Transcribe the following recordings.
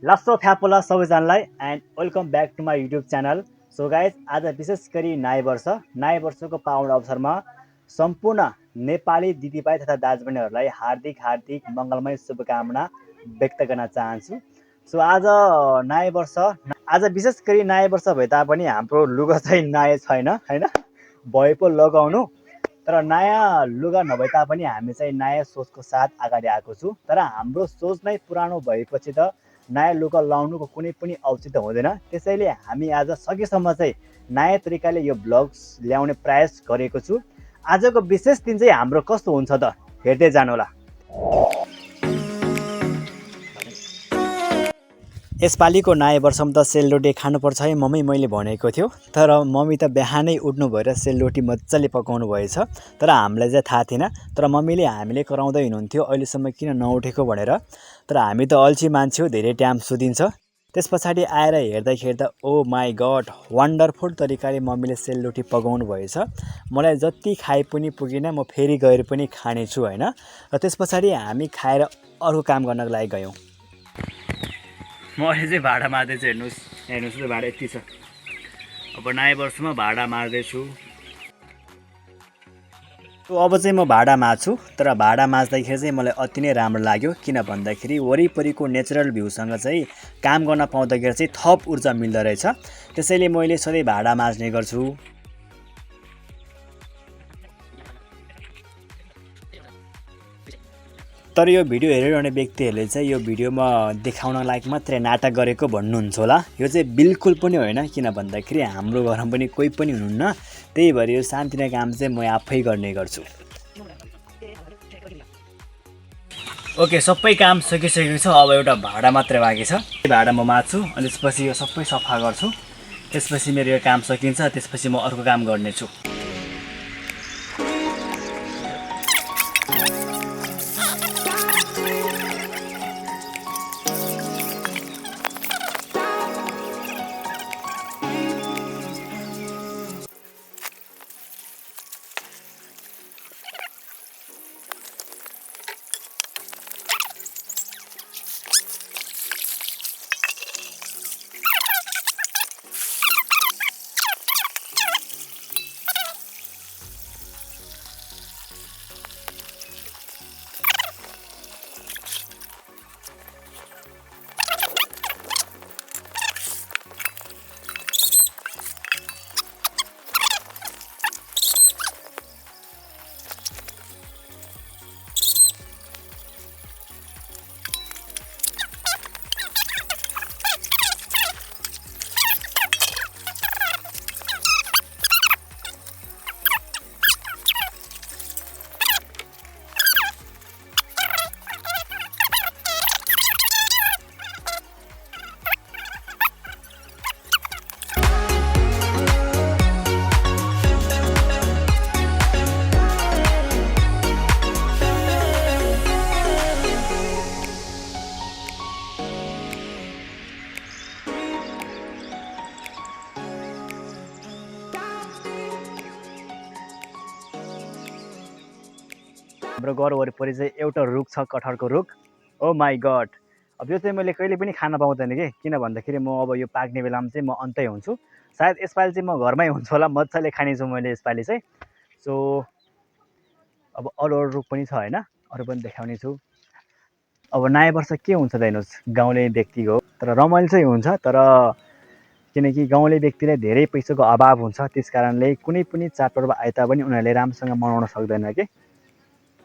लासो फ्यापोला सबैजनालाई and welcome back to my YouTube channel. So guys, आज विशेष गरी नयाँ वर्षको पावन अवसरमा सम्पूर्ण नेपाली दिदीभाइ तथा दाजुबहिनीहरूलाई हार्दिक हार्दिक मङ्गलमय शुभकामना व्यक्त गर्न चाहन्छु। सो आज विशेष गरी नयाँ वर्ष भए तापनि हाम्रो लुगा चाहिँ नयाँ छैन हैन, भए पो लगाउनु। तर नयाँ लुगा नभए तापनि हामी चाहिँ नयाँ सोचको साथ अगाडि आएको छु। तर हाम्रो सोच नै पुरानो भएपछि त नयाँ लुगा लाउनुको कुनै पनि औचित्य हुँदैन। त्यसैले हामी आज सकेसम्म चाहिँ नयाँ तरिकाले यो ब्लग्स ल्याउने प्रयास गरेको छु। आजको विशेष दिन चाहिँ हाम्रो कस्तो हुन्छ त हेर्दै जानुहोला। यसपालिको नयाँ वर्षमा त सेलरोटी खानुपर्छ है मैले भनेको थियो। तर मम्मी त बिहानै उठ्नु भएर सेलरोटी मजाले पकाउनु भएछ। तर हामीलाई चाहिँ थाहा थिएन। तर मम्मीले हामीले कराउँदै हुनुहुन्थ्यो अहिलेसम्म किन नउठेको भनेर। तर हामी त अल्छी मान्छे हो, धेरै टाइम सुतिन्छ। त्यस पछाडि आएर हेर्दा ओ माई गड, वन्डरफुल तरिकाले मम्मीले सेलरोटी पकाउनु भएछ। मलाई जति खाए पनि पुगेन, म फेरि गएर पनि खानेछु हैन। र त्यस पछाडि हामी खाएर अरू काम गर्नको लागि गयौँ। म अहिले चाहिँ भाडा मार्दैछु। हेर्नुहोस् भाडा यति छ। अब नयाँ वर्षमा भाडा मार्दैछु। अब चाहिँ म भाडा माझ्छु। तर भाडा माझ्दाखेरि चाहिँ मलाई अति नै राम्रो लाग्यो। किन भन्दाखेरि वरिपरिको नेचुरल भ्यूसँग चाहिँ काम गर्न पाउँदाखेरि चाहिँ थप ऊर्जा मिल्दो रहेछ। त्यसैले मैले सधैँ भाडा माझ्ने गर्छु। तर यो भिडियो हेरिरहने व्यक्तिहरूले चाहिँ यो भिडियोमा देखाउन लागि मात्रै नाटक गरेको भन्नुहुन्छ होला। यो चाहिँ बिल्कुल पनि होइन। किन भन्दाखेरि हाम्रो घरमा पनि कोही पनि हुनुहुन्न। त्यही भएर यो सानोतिनो काम चाहिँ म आफै गर्ने गर्छु। ओके, सबै काम सकिसकेको छ। अब एउटा भाडा मात्रै बाँकी छ। भाडा म माझ्छु अनि त्यसपछि यो सबै सफा गर्छु। त्यसपछि मेरो यो काम सकिन्छ। त्यसपछि म अर्को काम गर्नेछु। हाम्रो घर वरिपरि चाहिँ एउटा रुख छ, कटहरको रुख। ओ माई गड, अब यो चाहिँ मैले कहिले पनि खान पाउँदैन कि। किन भन्दाखेरि म अब यो पाक्ने बेलामा चाहिँ म अन्तै हुन्छु। सायद यसपालि चाहिँ म घरमै हुन्छु होला। मजाले खानेछु मैले यसपालि चाहिँ। सो अब अरू रुख पनि छ होइन, अरू पनि देखाउने छु। अब नयाँ वर्ष के हुन्छ त हेर्नुहोस्, गाउँले व्यक्तिको हो। तर रमाइलो चाहिँ हुन्छ। तर किनकि गाउँले व्यक्तिलाई धेरै पैसाको अभाव हुन्छ। त्यस कारणले कुनै पनि चाडपर्व आए तापनि उनीहरूले राम्रोसँग मनाउन सक्दैन कि।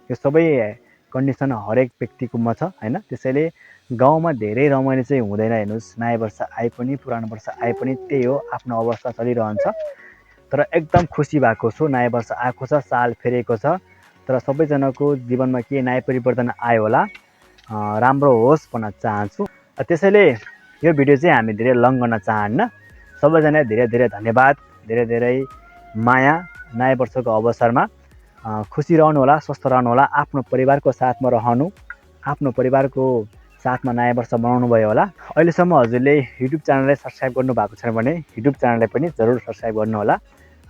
यो सबै कन्डिसन हरेक व्यक्तिकोमा छ होइन। त्यसैले गाउँमा धेरै रमाइलो चाहिँ हुँदैन। हेर्नुहोस्, नयाँ वर्ष आए पनि पुरानो वर्ष आए पनि त्यही हो, आफ्नो अवस्था चलिरहन्छ। तर एकदम खुसी भएको छु। नयाँ वर्ष आएको छ, साल फेरेको छ। तर सबैजनाको जीवनमा के नयाँ परिवर्तन आयो होला, राम्रो होस् भन्न चाहन्छु। त्यसैले यो भिडियो चाहिँ हामी धेरै लङ गर्न चाहन्न। सबैजनालाई धेरै धेरै धन्यवाद, धेरै धेरै माया। नयाँ वर्षको अवसरमा खुसी रहनु होला, स्वस्थ रहनु होला। आफ्नो परिवारको साथमा रहनु, आफ्नो परिवारको साथमा नयाँ वर्ष मनाउनु भयो होला। अहिलेसम्म हजुरले युट्युब च्यानललाई सब्स्क्राइब गर्नुभएको छैन भने युट्युब च्यानललाई पनि जरुर सब्स्क्राइब गर्नु होला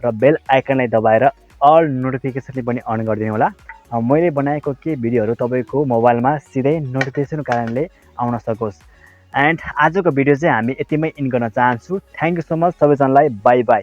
र बेल आइकनलाई दबाएर अल नोटिफिकेसन पनि अन गरिदिनु होला। मैले बनाएको के भिडियोहरू तपाईँको मोबाइलमा सिधै नोटिफिकेसन कारणले आउन सकोस्। एन्ड आजको भिडियो चाहिँ हामी यतिमै इन गर्न चाहन्छु। थ्याङ्क यू सो मच सबैजनालाई, बाई बाई।